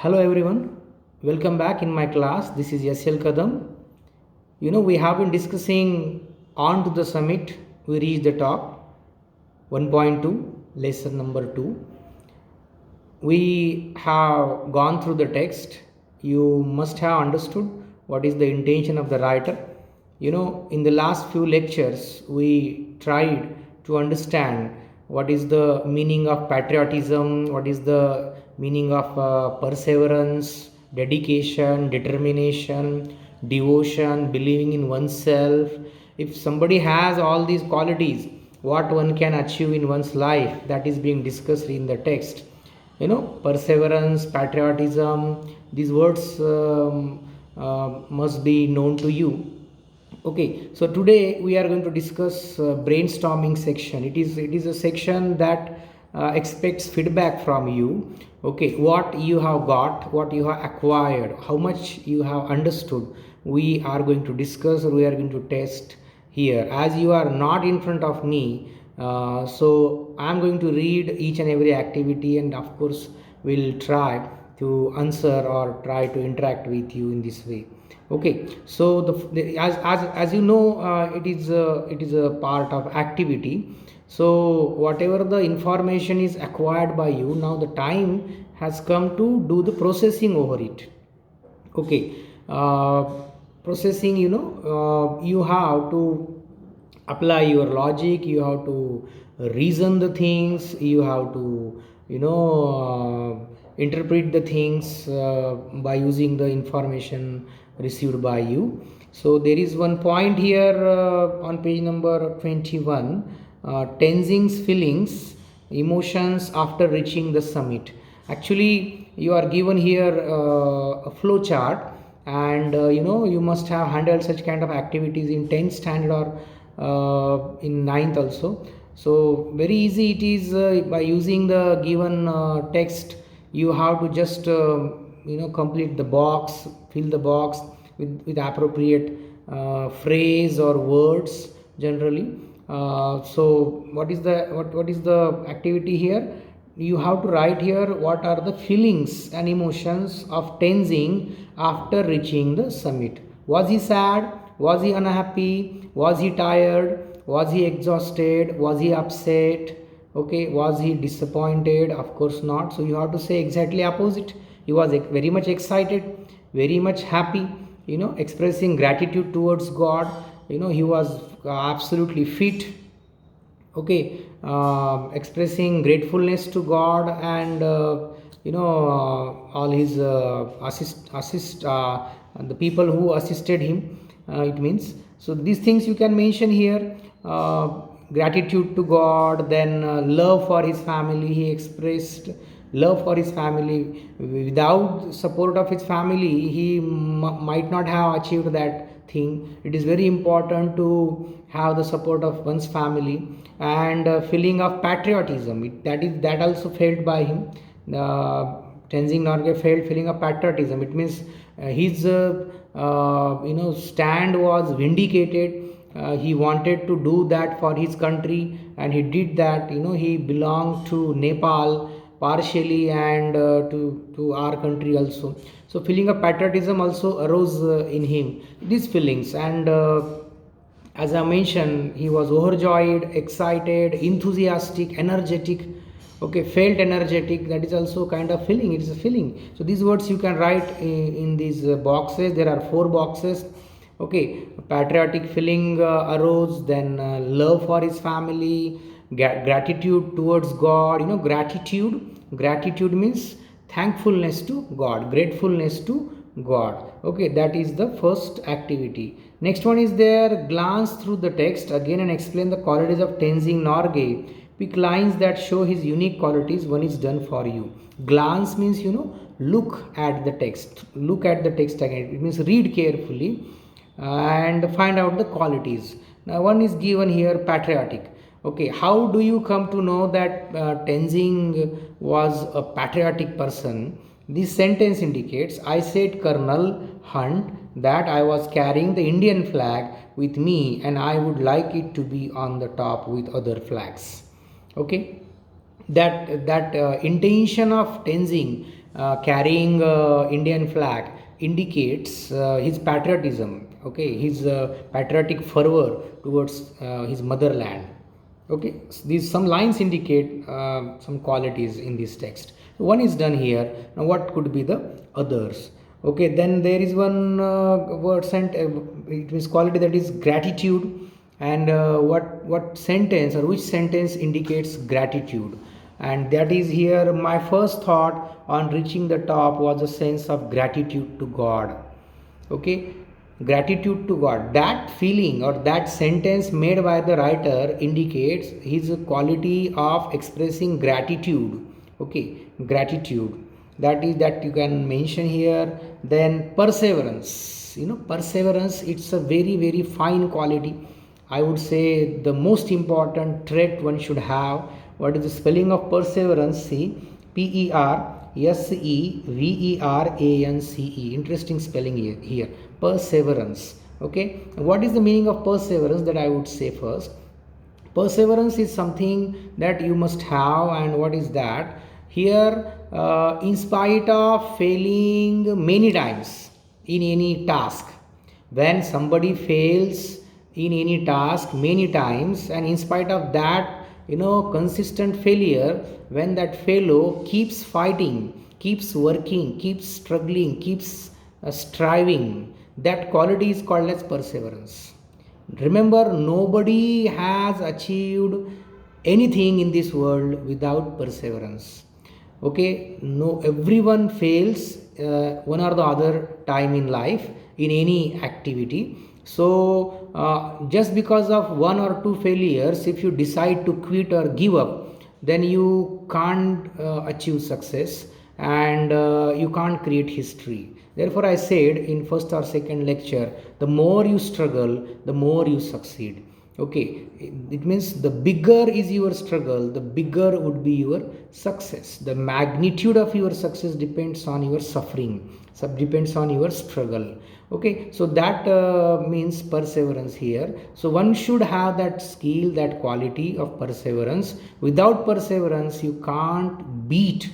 Hello everyone, welcome back in my class. This is SL Kadam. We have been discussing on to the summit. We reached the top 1.2, lesson number 2. We have gone through the text. You must have understood what is the intention of the writer. In the last few lectures, we tried to understand what is the meaning of patriotism, what is the meaning of perseverance, dedication, determination, devotion, believing in oneself. If somebody has all these qualities, what one can achieve in one's life, that is being discussed in the text. Perseverance, patriotism, these words must be known to you. Okay, so today we are going to discuss brainstorming section. It is a section that expects feedback from you. Okay, what you have got, what you have acquired, how much you have understood, we are going to discuss, or we are going to test here. As you are not in front of me, so I am going to read each and every activity, and of course we'll try to answer or try to interact with you in this way. Okay, so as you know, it is a part of activity. So whatever the information is acquired by you, now the time has come to do the processing over it. Okay, processing, you have to apply your logic, you have to reason the things, you have to interpret the things by using the information received by you. So there is one point here on page number 21, Tenzing's feelings, emotions after reaching the summit. Actually, you are given here a flow chart, and you must have handled such kind of activities in 10th standard or in 9th also. So very easy it is. By using the given text, you have to just complete the box, fill the box with appropriate phrase or words generally. So what is the activity here? You have to write here what are the feelings and emotions of Tenzing after reaching the summit. Was he sad? Was he unhappy? Was he tired? Was he exhausted? Was he upset? Okay, was he disappointed? Of course not. So you have to say exactly opposite. He was very much excited, very much happy, expressing gratitude towards God. He was absolutely fit. Okay, expressing gratefulness to God, and all his assist the people who assisted him, it means. So these things you can mention here. Gratitude to God, then love for his family. He expressed love for his family. Without support of his family, he might not have achieved that thing. It is very important to have the support of one's family. And feeling of patriotism, that also felt by him. Tenzing Norgay felt feeling of patriotism. It means his stand was vindicated. He wanted to do that for his country, and he did that. He belonged to Nepal partially, and to our country also. So feeling of patriotism also arose in him, these feelings. And as I mentioned, he was overjoyed, excited, enthusiastic, energetic. Okay, felt energetic. That is also kind of feeling. It is a feeling. So these words you can write in these boxes. There are 4 boxes. Okay, patriotic feeling arose, then love for his family, gratitude towards God. Gratitude means thankfulness to God, gratefulness to God. Okay, that is the first activity. Next one is there, glance through the text again and explain the qualities of Tenzing Norgay. Pick lines that show his unique qualities. One is done for you. Glance means look at the text. Look at the text again. It means read carefully and find out the qualities. Now one is given here, patriotic. Okay, how do you come to know that Tenzing was a patriotic person? This sentence indicates, I said Colonel Hunt that I was carrying the Indian flag with me and I would like it to be on the top with other flags. Okay, that intention of Tenzing carrying Indian flag indicates his patriotism, okay, his patriotic fervor towards his motherland. Okay, so these some lines indicate some qualities in this text. One is done here. Now what could be the others? Okay, then there is one word sent, it means quality, that is gratitude. And what sentence or which sentence indicates gratitude? And that is here, my first thought on reaching the top was a sense of gratitude to God. Okay, gratitude to God, that feeling or that sentence made by the writer indicates his quality of expressing gratitude. Okay, gratitude, that is that you can mention here. Then perseverance, perseverance, it's a very very fine quality. I would say the most important trait one should have. What is the spelling of perseverance? See, Perseverance. Interesting spelling here. Perseverance. Okay. What is the meaning of perseverance? That I would say first. Perseverance is something that you must have, and what is that? Here, in spite of failing many times in any task, when somebody fails in any task many times, and in spite of that, consistent failure, when that fellow keeps fighting, keeps working, keeps struggling, keeps striving, that quality is called as perseverance. Remember, nobody has achieved anything in this world without perseverance. Okay, no, everyone fails one or the other time in life in any activity. So just because of one or two failures, if you decide to quit or give up, then you can't achieve success, and you can't create history. Therefore I said in first or second lecture, the more you struggle, the more you succeed. Okay, it means the bigger is your struggle, the bigger would be your success. The magnitude of your success depends on your suffering, depends on your struggle. Okay, so that means perseverance here. So one should have that skill, that quality of perseverance. Without perseverance you can't beat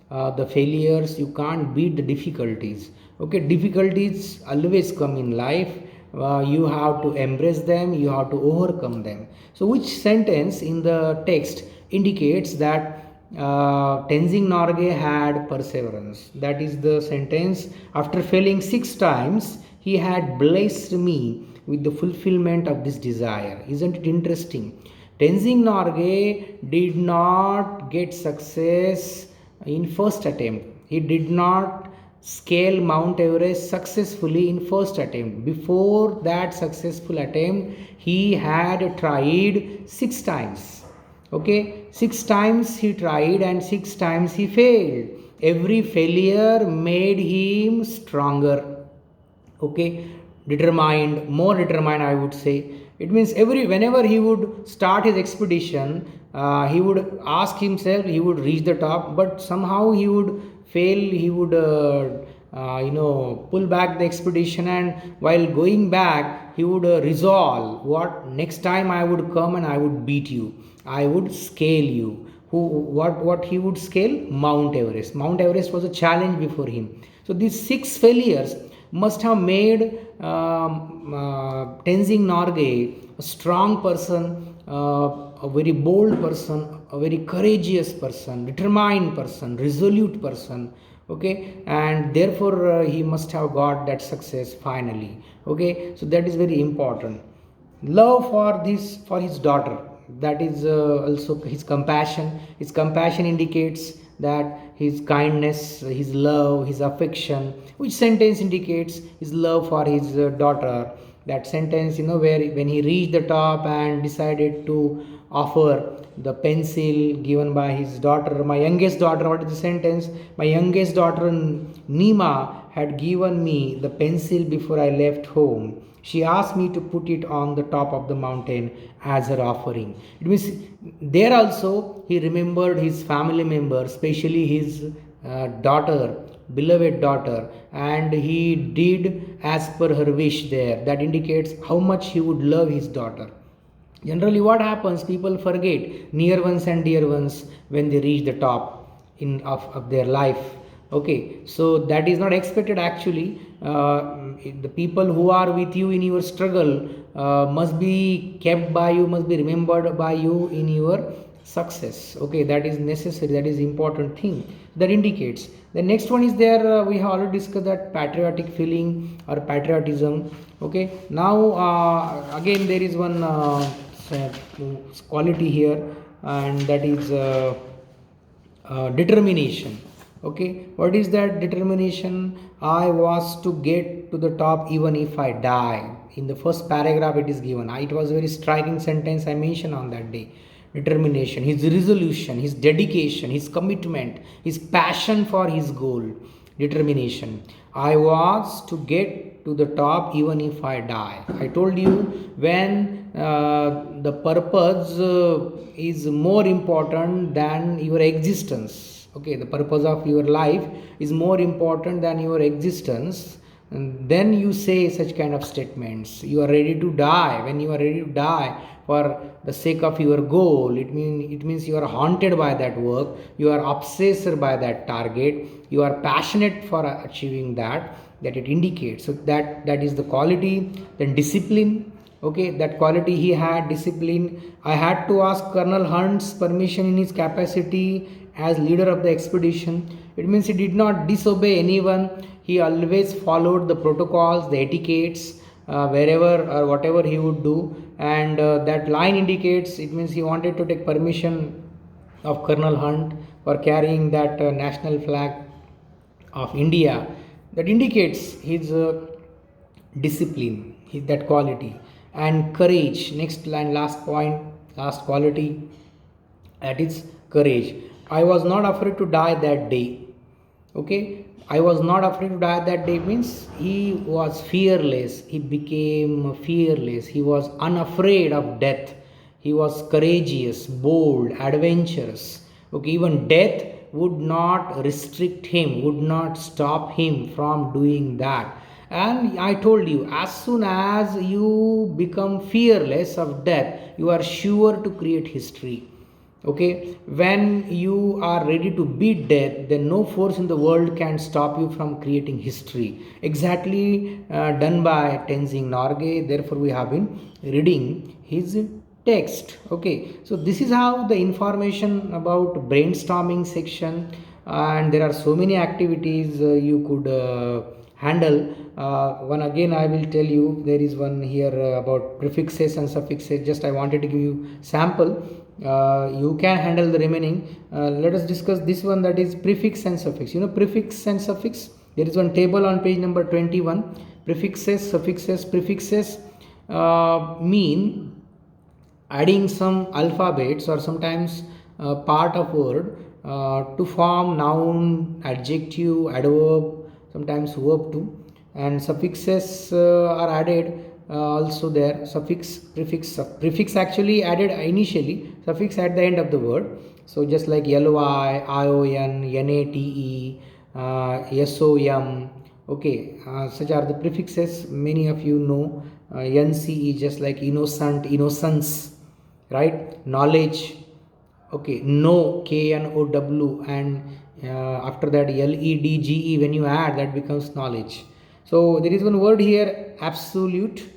the failures, you can't beat the difficulties. Okay, difficulties always come in life. You have to embrace them, you have to overcome them. So which sentence in the text indicates that Tenzing Norgay had perseverance? That is the sentence, after failing 6 times he had blessed me with the fulfillment of this desire. Isn't it interesting? Tenzing Norgay did not get success in first attempt. He did not scale Mount Everest successfully in first attempt. Before that successful attempt, he had tried 6 times. Okay, 6 times he tried and 6 times he failed. Every failure made him stronger. Okay, determined, more determined, I would say. It means whenever he would start his expedition, he would ask himself, he would reach the top, but somehow he would fail. He would pull back the expedition, and while going back he would resolve, what next time I would come and I would beat you, I would scale you. What he would scale? Mount Everest was a challenge before him. So these 6 failures must have made Tenzing Norgay a strong person, a very bold person, a very courageous person, determined person, resolute person. Okay, and therefore he must have got that success finally. Okay, so that is very important. Love for his daughter, that is also his compassion. His compassion indicates that his kindness, his love, his affection. Which sentence indicates his love for his daughter? That sentence, where when he reached the top and decided to offer the pencil given by his daughter, my youngest daughter. What is the sentence? My youngest daughter Nima had given me the pencil before I left home. She asked me to put it on the top of the mountain as her offering. It means there also he remembered his family member, especially his daughter, beloved daughter, and he did as per her wish there. That indicates how much he would love his daughter. Generally, what happens? People forget near ones and dear ones when they reach the top of their life. Okay, so that is not expected actually. The people who are with you in your struggle must be kept by you, must be remembered by you in your success. Okay, that is necessary, that is important thing that indicates. The next one is there, we have already discussed that patriotic feeling or patriotism. Okay, now again there is one quality here, and that is determination. Okay, what is that determination? I was to get to the top even if I die. In the first paragraph it is given. It was a very striking sentence I mentioned on that day. Determination, his resolution, his dedication, his commitment, his passion for his goal. Determination, I was to get to the top even if I die. I told you, when the purpose is more important than your existence. Okay, the purpose of your life is more important than your existence, and then you say such kind of statements. You are ready to die. When you are ready to die for the sake of your goal, it means you are haunted by that work, you are obsessed by that target, you are passionate for achieving that it indicates. So that is the quality. Then discipline. Okay, that quality he had, discipline. I had to ask Colonel Hunt's permission in his capacity as leader of the expedition. It means he did not disobey anyone. He always followed the protocols, the etiquettes, wherever or whatever he would do. And that line indicates, it means he wanted to take permission of Colonel Hunt for carrying that national flag of India. That indicates his discipline, that quality. And courage, next line, last point, last quality, that is courage. I was not afraid to die that day. Okay, I was not afraid to die that day means he was fearless, he became fearless, he was unafraid of death, he was courageous, bold, adventurous. Okay, even death would not restrict him, would not stop him from doing that. And I told you, as soon as you become fearless of death, you are sure to create history. Okay, when you are ready to beat death, then no force in the world can stop you from creating history. Exactly done by Tenzing Norgay. Therefore, we have been reading his text. Okay, so this is how the information about brainstorming section, and there are so many activities you could handle. One again I will tell you, there is one here about prefixes and suffixes. Just I wanted to give you sample. You can handle the remaining. Let us discuss this one, that is prefix and suffix. Prefix and suffix, there is one table on page number 21. Prefixes, suffixes. Prefixes mean adding some alphabets or sometimes part of word to form noun, adjective, adverb, sometimes verb too. And suffixes are added also there. Suffix, prefix actually added initially, suffix at the end of the word. So just like ly, ion, nate, som. Okay, such are the prefixes. Many of you know. Nce, just like innocent, innocence, right? Knowledge. Okay, no, KNOW, and after that LEDGE, when you add, that becomes knowledge. So there is one word here, absolute.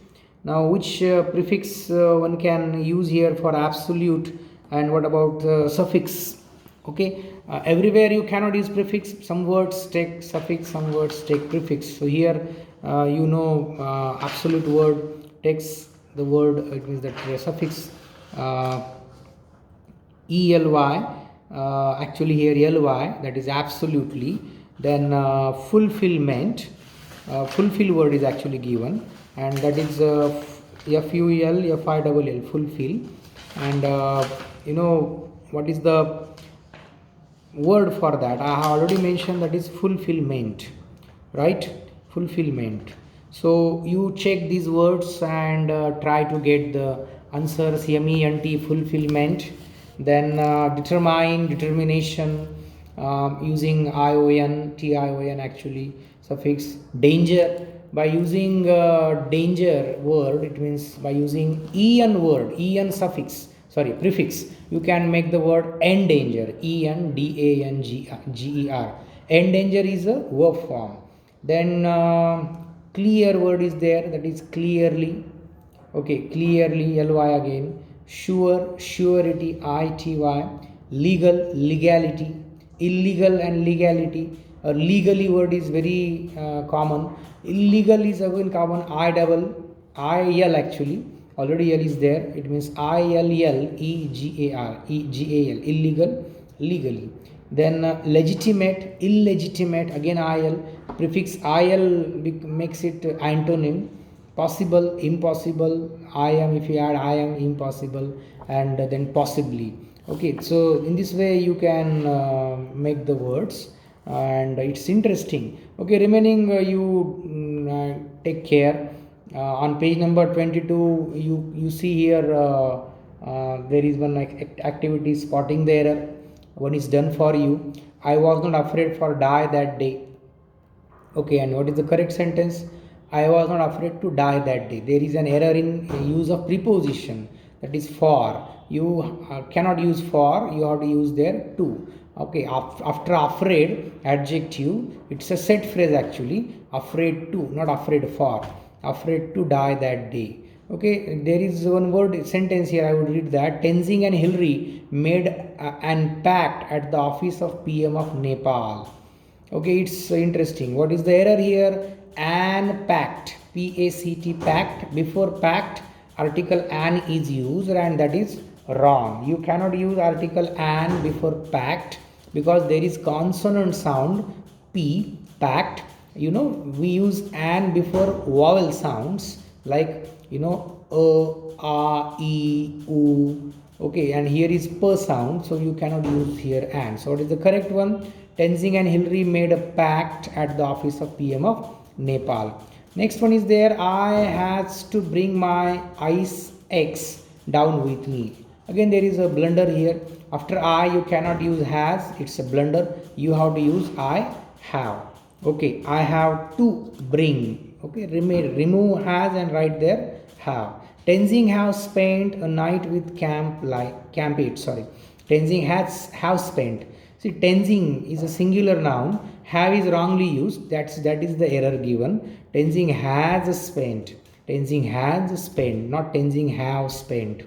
Now which prefix one can use here for absolute, and what about suffix? Okay, everywhere you cannot use prefix. Some words take suffix, some words take prefix. So here absolute word takes the word, it means that suffix ely, actually here ly, that is absolutely. Then fulfillment, fulfill word is actually given, and that is full, fulfill. And what is the word for that? I have already mentioned, that is fulfillment, right? Fulfillment. So you check these words and try to get the answers. MENT, fulfillment. Then determine, determination, using tion actually, suffix. Danger, by using danger word, it means by using en word, en suffix, sorry, prefix, you can make the word endanger, endanger, Endanger is a verb form. Then clear word is there, that is clearly. Okay, clearly, ly again. Sure, surety, ity. Legal, legality. Illegal and legality. Legally word is very common. Illegal is again common. I double il actually, already l is there, it means ILLEGAL, illegal, legally. Then legitimate, illegitimate, again il, prefix il makes it antonym. Possible, impossible, I am, if you add I am, impossible, and then possibly. Okay, so in this way you can make the words, and it's interesting. Okay, remaining you take care. On page number 22 you see here there is one activity, spotting the error. One is done for you. I was not afraid for die that day. Okay, and what is the correct sentence? I was not afraid to die that day. There is an error in use of preposition, that is for. You cannot use for, you have to use there to. Okay, after afraid, adjective, it's a set phrase actually. Afraid to, not afraid for. Afraid to die that day. Okay, there is one word sentence here, I would read that. Tenzing and Hillary made an pact at the office of PM of Nepal. Okay, it's interesting. What is the error here? An pact, PACT, pact. Before pact, article an is used, and that is wrong. You cannot use article an before pact, because there is consonant sound p, pact. You know, we use an before vowel sounds, like, you know, a, e, u. Okay, and here is per sound, so you cannot use here an. So what is the correct one? Tenzing and Hillary made a pact at the office of PM of Nepal. Next one is there. I has to bring my ice X down with me. Again, there is a blunder here. After I, you cannot use has. It's a blunder. You have to use I have. Okay, I have to bring. Okay, remove has and write there have. Tenzing have spent a night with Campit. Sorry, Tenzing has have spent. See, Tenzing is a singular noun. Have is wrongly used. That is the error given. Tenzing has spent. Tenzing has spent, not Tenzing have spent.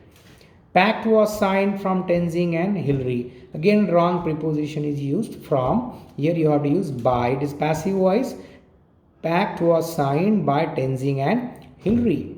Pact was signed from Tenzing and Hillary. Again, wrong preposition is used from. Here you have to use by. It is passive voice. Pact was signed by Tenzing and Hillary.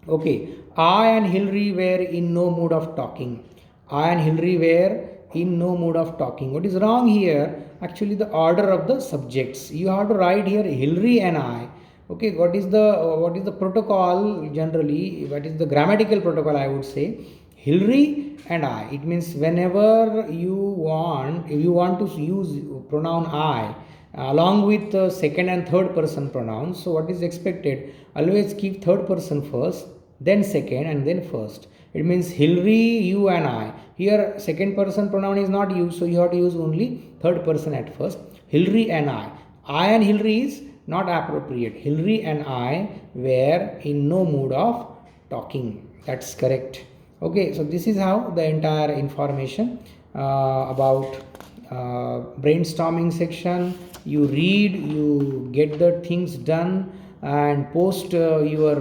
Okay, I and Hillary were in no mood of talking. I and Hillary were in no mood of talking. What is wrong here? Actually, the order of the subjects. You have to write here Hillary and I. Okay, what is the protocol generally? What is the grammatical protocol, I would say? Hillary and I. It means whenever you want, if you want to use pronoun I along with second and third person pronouns, so what is expected? Always keep third person first, then second, and then first. It means Hillary, you and I. Here second person pronoun is not used, so you have to use only third person at first. Hillary and I. I and Hillary is not appropriate. Hillary and I were in no mood of talking. That's correct. Okay, so this is how the entire information about brainstorming section. You read, you get the things done, and post your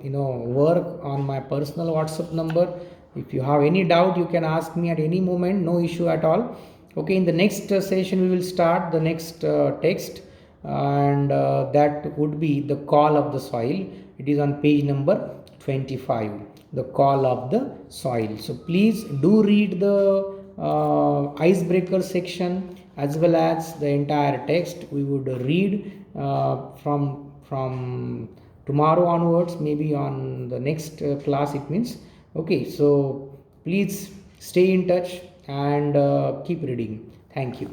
work on my personal WhatsApp number. If you have any doubt, you can ask me at any moment, no issue at all. Okay, in the next session we will start the next text, and that would be the call of the soil. It is on page number 25, the call of the soil. So please do read the icebreaker section as well as the entire text. We would read from tomorrow onwards, maybe on the next class it means. Okay, so please stay in touch and keep reading. Thank you.